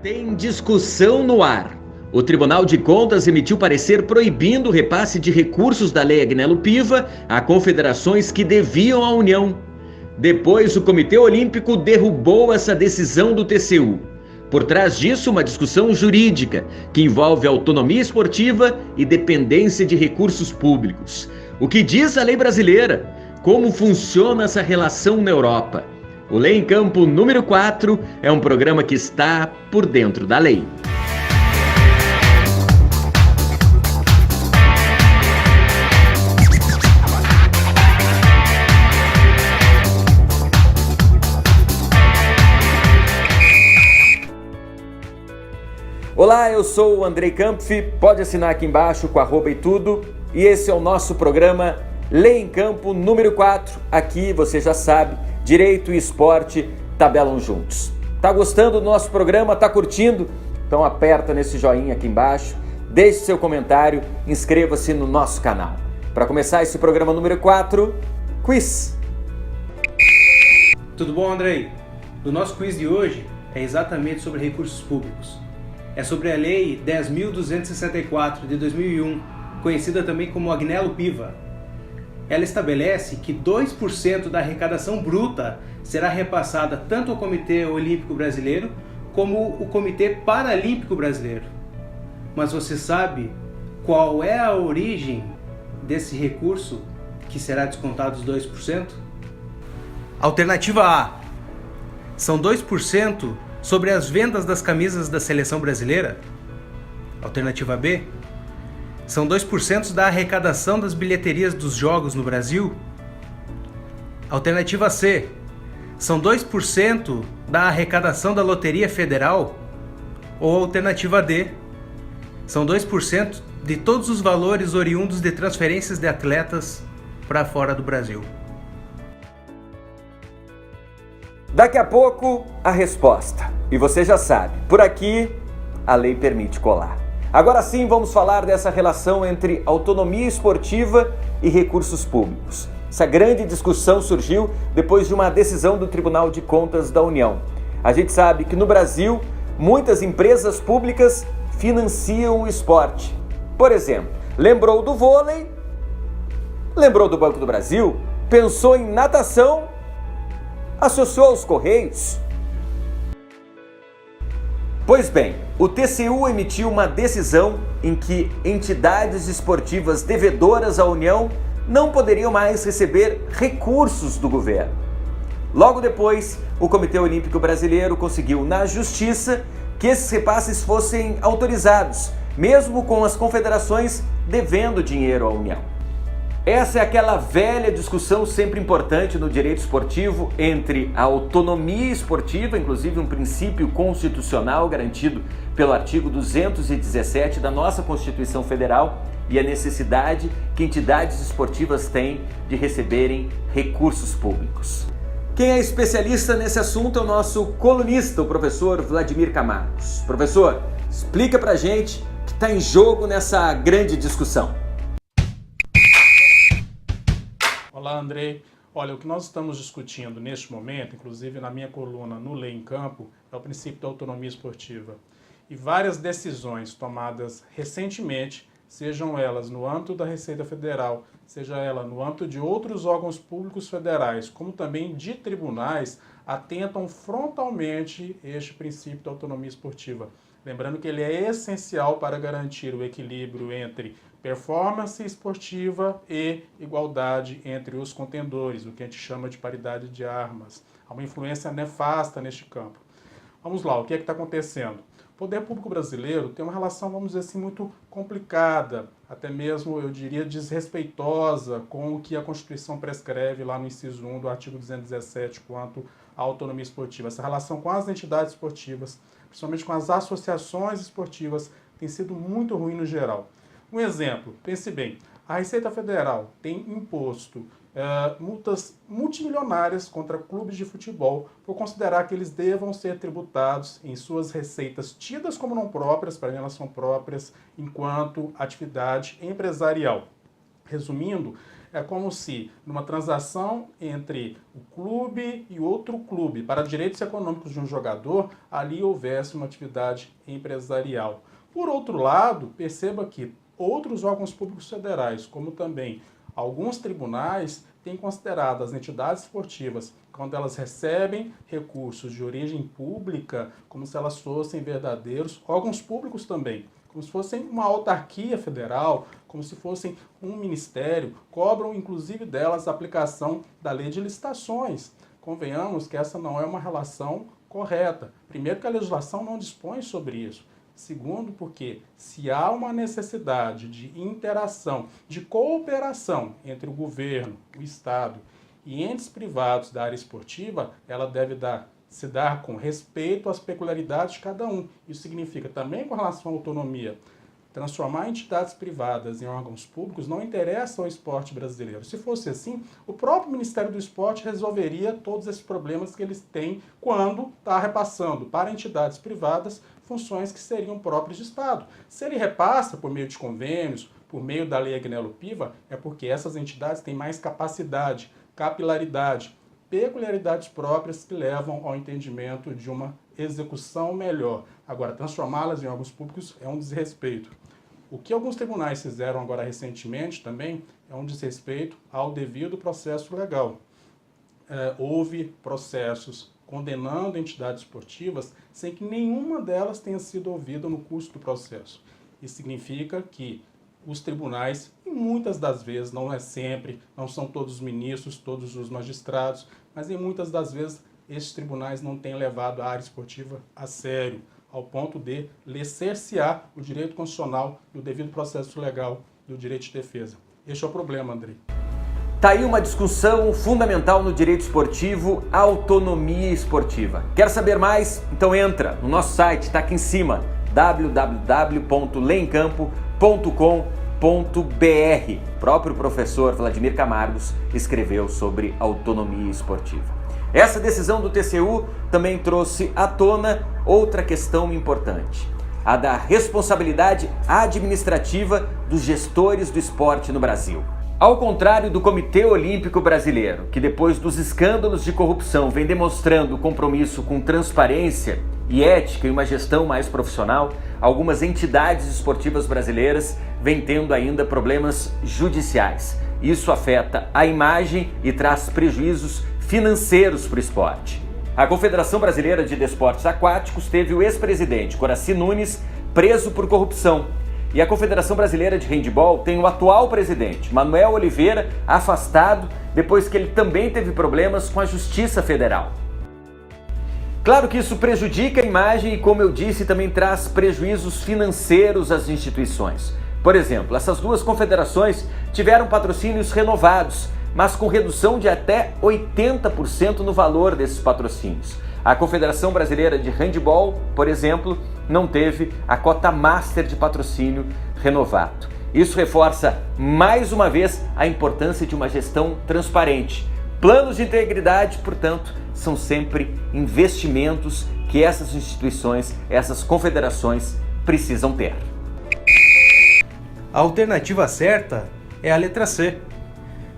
Tem discussão no ar. O Tribunal de Contas emitiu parecer proibindo o repasse de recursos da Lei Agnello Piva a confederações que deviam à União. Depois, o Comitê Olímpico derrubou essa decisão do TCU. Por trás disso, uma discussão jurídica que envolve autonomia esportiva e dependência de recursos públicos. O que diz a lei brasileira? Como funciona essa relação na Europa? O Lei em Campo número 4 é um programa que está por dentro da lei. Olá, eu sou o Andrei Kampf, pode assinar aqui embaixo com arroba e tudo, e esse é o nosso programa Lei em Campo número 4. Aqui, você já sabe, direito e esporte tabelam juntos. Tá gostando do nosso programa? Tá curtindo? Então aperta nesse joinha aqui embaixo, deixe seu comentário, inscreva-se no nosso canal. Para começar esse programa número 4, quiz. Tudo bom, Andrei? O nosso quiz de hoje é exatamente sobre recursos públicos. É sobre a Lei 10.264 de 2001, conhecida também como Agnello Piva. Ela estabelece que 2% da arrecadação bruta será repassada tanto ao Comitê Olímpico Brasileiro como o Comitê Paralímpico Brasileiro. Mas você sabe qual é a origem desse recurso que será descontado os 2%? Alternativa A. São 2% sobre as vendas das camisas da seleção brasileira? Alternativa B. São 2% da arrecadação das bilheterias dos jogos no Brasil? Alternativa C. São 2% da arrecadação da Loteria Federal? Ou alternativa D. São 2% de todos os valores oriundos de transferências de atletas para fora do Brasil? Daqui a pouco, a resposta. E você já sabe, por aqui, a lei permite colar. Agora sim, vamos falar dessa relação entre autonomia esportiva e recursos públicos. Essa grande discussão surgiu depois de uma decisão do Tribunal de Contas da União. A gente sabe que no Brasil, muitas empresas públicas financiam o esporte. Por exemplo, lembrou do vôlei? Lembrou do Banco do Brasil? Pensou em natação? Associou aos Correios? Pois bem, o TCU emitiu uma decisão em que entidades esportivas devedoras à União não poderiam mais receber recursos do governo. Logo depois, o Comitê Olímpico Brasileiro conseguiu na Justiça que esses repasses fossem autorizados, mesmo com as confederações devendo dinheiro à União. Essa é aquela velha discussão sempre importante no direito esportivo entre a autonomia esportiva, inclusive um princípio constitucional garantido pelo artigo 217 da nossa Constituição Federal, e a necessidade que entidades esportivas têm de receberem recursos públicos. Quem é especialista nesse assunto é o nosso colunista, o professor Vladimir Camargos. Professor, explica pra gente o que está em jogo nessa grande discussão. Olá, Andrei. Olha, o que nós estamos discutindo neste momento, inclusive na minha coluna no Lei em Campo, é o princípio da autonomia esportiva. E várias decisões tomadas recentemente, sejam elas no âmbito da Receita Federal, seja ela no âmbito de outros órgãos públicos federais, como também de tribunais, atentam frontalmente este princípio da autonomia esportiva. Lembrando que ele é essencial para garantir o equilíbrio entre performance esportiva e igualdade entre os contendores, o que a gente chama de paridade de armas. Há uma influência nefasta neste campo. Vamos lá, o que é que está acontecendo? O poder público brasileiro tem uma relação, vamos dizer assim, muito complicada, até mesmo, eu diria, desrespeitosa com o que a Constituição prescreve lá no inciso 1 do artigo 217 quanto à autonomia esportiva. Essa relação com as entidades esportivas, principalmente com as associações esportivas, tem sido muito ruim no geral. Um exemplo, pense bem, a Receita Federal tem imposto multas multimilionárias contra clubes de futebol por considerar que eles devam ser tributados em suas receitas tidas como não próprias, para mim elas são próprias, enquanto atividade empresarial. Resumindo, é como se, numa transação entre o clube e outro clube, para direitos econômicos de um jogador, ali houvesse uma atividade empresarial. Por outro lado, perceba que outros órgãos públicos federais, como também alguns tribunais, têm considerado as entidades esportivas, quando elas recebem recursos de origem pública, como se elas fossem verdadeiros órgãos públicos também, como se fossem uma autarquia federal, como se fossem um ministério, cobram inclusive delas a aplicação da lei de licitações. Convenhamos que essa não é uma relação correta. Primeiro, que a legislação não dispõe sobre isso. Segundo, porque se há uma necessidade de interação, de cooperação entre o governo, o Estado e entes privados da área esportiva, ela deve se dar com respeito às peculiaridades de cada um. Isso significa também com relação à autonomia. Transformar entidades privadas em órgãos públicos não interessa ao esporte brasileiro. Se fosse assim, o próprio Ministério do Esporte resolveria todos esses problemas que eles têm quando está repassando para entidades privadas funções que seriam próprias de Estado. Se ele repassa por meio de convênios, por meio da Lei Agnello Piva, é porque essas entidades têm mais capacidade, capilaridade, peculiaridades próprias que levam ao entendimento de uma execução melhor. Agora, transformá-las em órgãos públicos é um desrespeito. O que alguns tribunais fizeram agora recentemente também é um desrespeito ao devido processo legal. Houve processos condenando entidades esportivas sem que nenhuma delas tenha sido ouvida no curso do processo. Isso significa que os tribunais, e muitas das vezes, não é sempre, não são todos os ministros, todos os magistrados, mas em muitas das vezes esses tribunais não têm levado a área esportiva a sério, ao ponto de cercear o direito constitucional e o devido processo legal do direito de defesa. Este é o problema, Andrei. Tá aí uma discussão fundamental no direito esportivo, a autonomia esportiva. Quer saber mais? Então entra no nosso site, está aqui em cima, www.leemcampo.com.br. O próprio professor Vladimir Camargos escreveu sobre autonomia esportiva. Essa decisão do TCU também trouxe à tona outra questão importante, a da responsabilidade administrativa dos gestores do esporte no Brasil. Ao contrário do Comitê Olímpico Brasileiro, que depois dos escândalos de corrupção vem demonstrando compromisso com transparência e ética e uma gestão mais profissional, algumas entidades esportivas brasileiras vêm tendo ainda problemas judiciais. Isso afeta a imagem e traz prejuízos financeiros para o esporte. A Confederação Brasileira de Desportos Aquáticos teve o ex-presidente Coraci Nunes preso por corrupção. E a Confederação Brasileira de Handebol tem o atual presidente, Manuel Oliveira, afastado depois que ele também teve problemas com a Justiça Federal. Claro que isso prejudica a imagem e, como eu disse, também traz prejuízos financeiros às instituições. Por exemplo, essas duas confederações tiveram patrocínios renovados, mas com redução de até 80% no valor desses patrocínios. A Confederação Brasileira de Handebol, por exemplo, não teve a cota master de patrocínio renovado. Isso reforça mais uma vez a importância de uma gestão transparente. Planos de integridade, portanto, são sempre investimentos que essas instituições, essas confederações precisam ter. A alternativa certa é a letra C.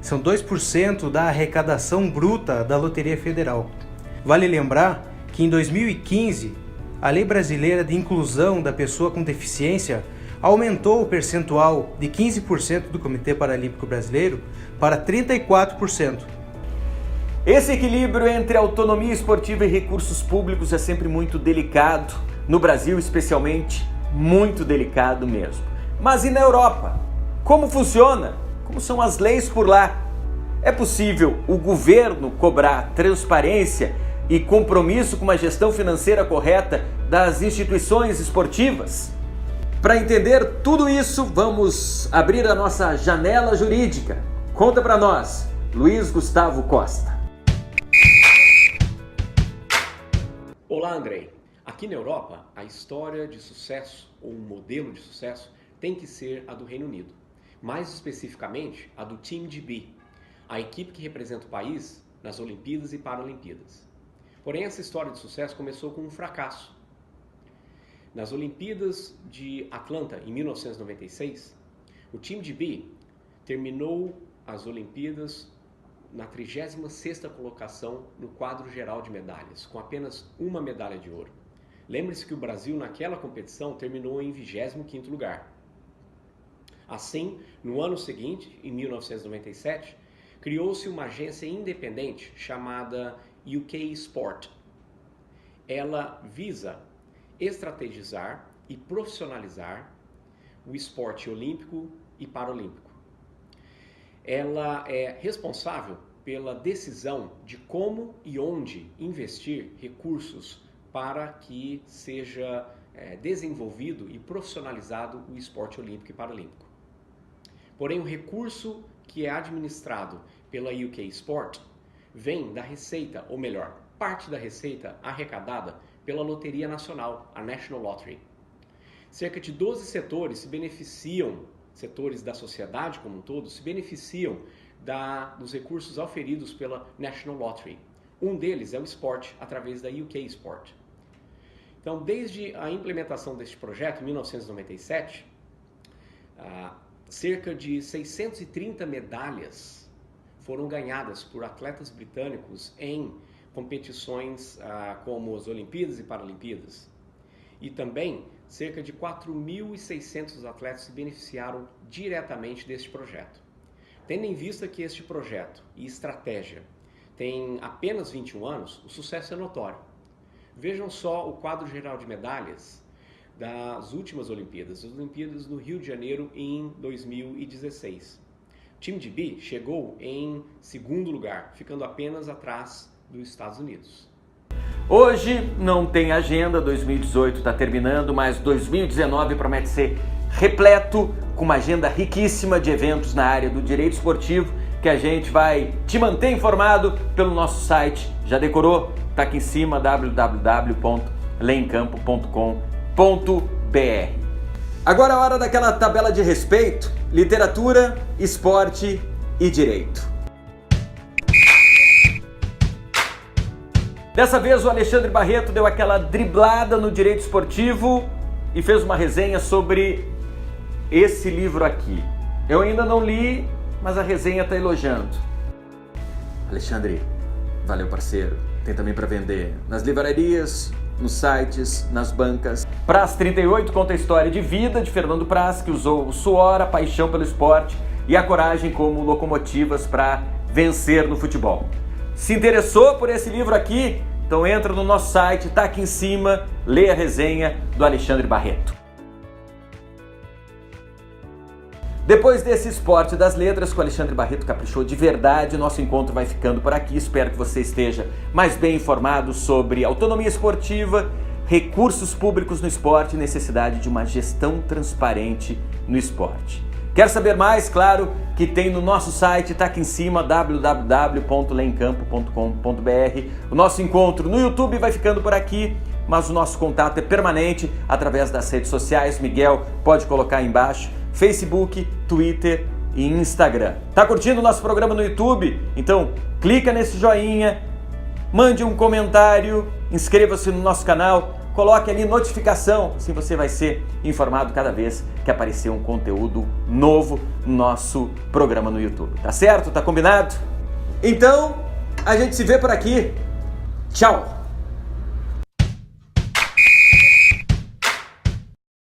São 2% da arrecadação bruta da Loteria Federal. Vale lembrar que em 2015, a Lei Brasileira de Inclusão da Pessoa com Deficiência aumentou o percentual de 15% do Comitê Paralímpico Brasileiro para 34%. Esse equilíbrio entre autonomia esportiva e recursos públicos é sempre muito delicado. No Brasil, especialmente, muito delicado mesmo. Mas e na Europa? Como funciona? Como são as leis por lá? É possível o governo cobrar transparência e compromisso com uma gestão financeira correta das instituições esportivas? Para entender tudo isso, vamos abrir a nossa janela jurídica. Conta para nós, Luiz Gustavo Costa. Olá, Andrei. Aqui na Europa, a história de sucesso, ou um modelo de sucesso, tem que ser a do Reino Unido. Mais especificamente, a do Team GB, a equipe que representa o país nas Olimpíadas e Paralimpíadas. Porém, essa história de sucesso começou com um fracasso. Nas Olimpíadas de Atlanta, em 1996, o Team GB terminou as Olimpíadas na 36ª colocação no quadro geral de medalhas, com apenas uma medalha de ouro. Lembre-se que o Brasil naquela competição terminou em 25º lugar. Assim, no ano seguinte, em 1997, criou-se uma agência independente chamada UK Sport. Ela visa estrategizar e profissionalizar o esporte olímpico e paralímpico. Ela é responsável pela decisão de como e onde investir recursos para que seja desenvolvido e profissionalizado o esporte olímpico e paralímpico. Porém, o recurso que é administrado pela UK Sport vem da receita, ou melhor, parte da receita arrecadada pela Loteria Nacional, a National Lottery. Cerca de 12 setores se beneficiam, setores da sociedade como um todo, se beneficiam dos recursos auferidos pela National Lottery. Um deles é o esporte, através da UK Sport. Então, desde a implementação deste projeto, em 1997, cerca de 630 medalhas foram ganhadas por atletas britânicos em competições como as Olimpíadas e Paralimpíadas. E também cerca de 4.600 atletas se beneficiaram diretamente deste projeto. Tendo em vista que este projeto e estratégia tem apenas 21 anos, o sucesso é notório. Vejam só o quadro geral de medalhas das últimas Olimpíadas, as Olimpíadas no Rio de Janeiro em 2016. O time de B chegou em segundo lugar, ficando apenas atrás dos Estados Unidos. Hoje não tem agenda, 2018 está terminando, mas 2019 promete ser repleto, com uma agenda riquíssima de eventos na área do direito esportivo, que a gente vai te manter informado pelo nosso site. Já decorou? Está aqui em cima, www.leemcampo.com.br. Agora é a hora daquela tabela de respeito: literatura, esporte e direito. Dessa vez o Alexandre Barreto deu aquela driblada no direito esportivo e fez uma resenha sobre esse livro aqui. Eu ainda não li, mas a resenha está elogiando. Alexandre, valeu parceiro. Tem também para vender nas livrarias, nos sites, nas bancas. Praz 38 conta a história de vida de Fernando Praz, que usou o suor, a paixão pelo esporte e a coragem como locomotivas para vencer no futebol. Se interessou por esse livro aqui? Então entra no nosso site, tá aqui em cima, lê a resenha do Alexandre Barreto. Depois desse esporte das letras que o Alexandre Barreto caprichou de verdade, nosso encontro vai ficando por aqui. Espero que você esteja mais bem informado sobre autonomia esportiva, recursos públicos no esporte e necessidade de uma gestão transparente no esporte. Quer saber mais? Claro que tem no nosso site, está aqui em cima, www.leemcampo.com.br. O nosso encontro no YouTube vai ficando por aqui, mas o nosso contato é permanente através das redes sociais. Miguel pode colocar aí embaixo: Facebook, Twitter e Instagram. Tá curtindo o nosso programa no YouTube? Então clica nesse joinha, mande um comentário, inscreva-se no nosso canal, coloque ali notificação, assim você vai ser informado cada vez que aparecer um conteúdo novo no nosso programa no YouTube. Tá certo? Tá combinado? Então, a gente se vê por aqui. Tchau!